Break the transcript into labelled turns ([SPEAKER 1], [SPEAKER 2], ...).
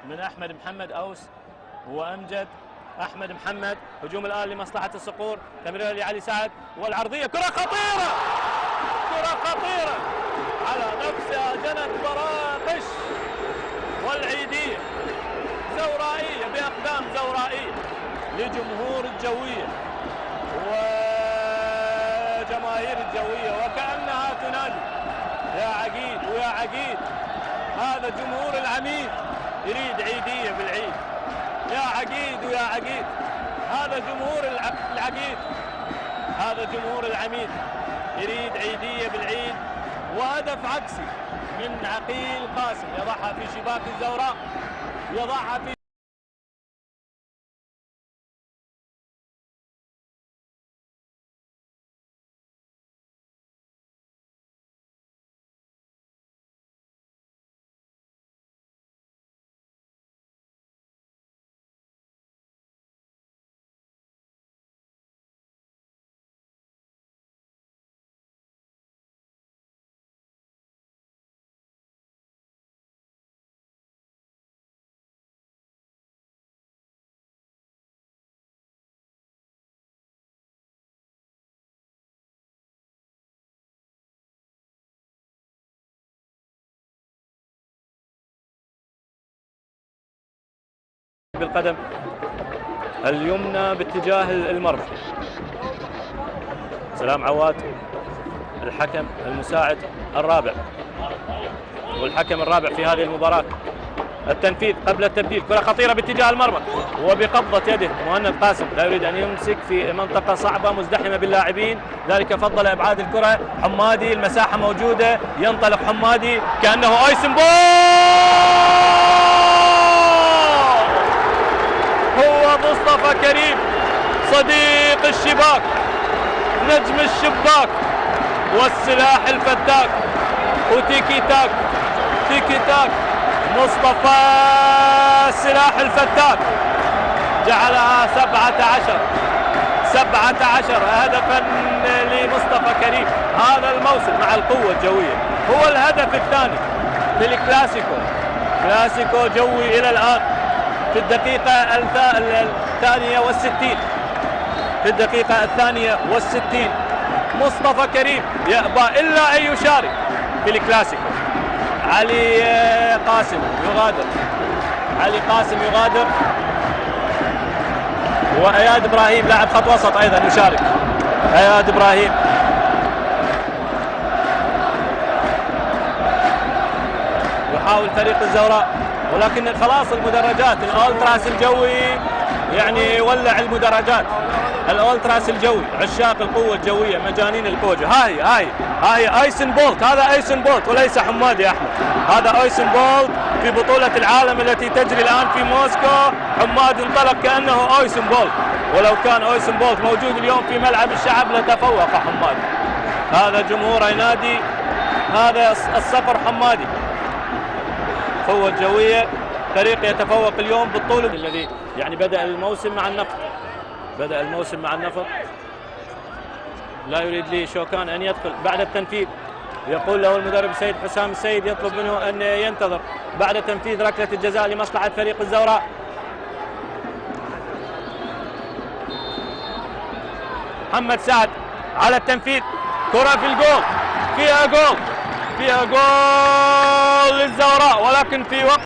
[SPEAKER 1] من أحمد محمد أوس وأمجد. أحمد محمد، هجوم الآن لمصلحة الصقور، تمريرة لعلي سعد والعرضية، كرة خطيرة، كرة خطيرة على نفسها جنت براقش، والعيدية زورائية بأقدام زورائية لجمهور الجوية وجماهير الجوية، وكأنها تنادي يا عقيد ويا عقيد. هذا جمهور العميد يريد عيدية بالعيد، يا عقيد ويا عقيد. هذا جمهور العقيد، هذا جمهور العميد يريد عيدية بالعيد. وهدف عكسي من عقيل قاسم، يضعها في شباك الزوراء، يضعها في بالقدم اليمنى باتجاه المرمى. سلام عواد الحكم المساعد الرابع والحكم الرابع في هذه المباراة. التنفيذ قبل التبديل، كرة خطيرة باتجاه المرمى وبقبضة يده مهند قاسم، لا يريد أن يمسك في منطقة صعبة مزدحمة باللاعبين، ذلك فضل إبعاد الكرة. حمادي، المساحة موجودة، ينطلق حمادي كأنه أيسن بول، هو مصطفى كريم صديق الشباك، نجم الشباك والسلاح الفتاك، وتيكي تاك تيكي تاك. مصطفى السلاح الفتاك جعلها 17 هدفا لمصطفى كريم هذا الموسم مع القوة الجوية. هو الهدف الثاني في الكلاسيكو، كلاسيكو جوي إلى الآن في الدقيقة الثانية والستين، في الدقيقة الثانية والستين مصطفى كريم يأبى إلا أن يشارك في الكلاسيكو. علي قاسم يغادر، علي قاسم يغادر، وأياد إبراهيم لاعب خط وسط أيضا يشارك. أياد إبراهيم يحاول فريق الزوراء، ولكن خلاص المدرجات الأولتراس الجوي يعني يولع المدرجات. الأولتراس الجوي عشاق القوة الجوية، مجانين القوة الجوية. هاي أيسن بولت، هذا أيسن بولت وليس حمادي يا أحمد، هذا أيسن بولت في بطولة العالم التي تجري الآن في موسكو. حمادي انطلق كأنه أيسن بولت، ولو كان أيسن بولت موجود اليوم في ملعب الشعب لتفوق حمادي. هذا جمهور ينادي، هذا الصفر حمادي. قوة جوية، فريق يتفوق اليوم بالطول الذي يعني بدأ الموسم مع النفط، بدأ الموسم مع النفط. لا يريد لي شوكان أن يدخل بعد التنفيذ، يقول له المدرب السيد حسام السيد يطلب منه أن ينتظر بعد تنفيذ ركلة الجزاء لمصلحة فريق الزوراء. محمد سعد على التنفيذ، كرة في الجول، فيها جول للزوراء، ولكن في وقت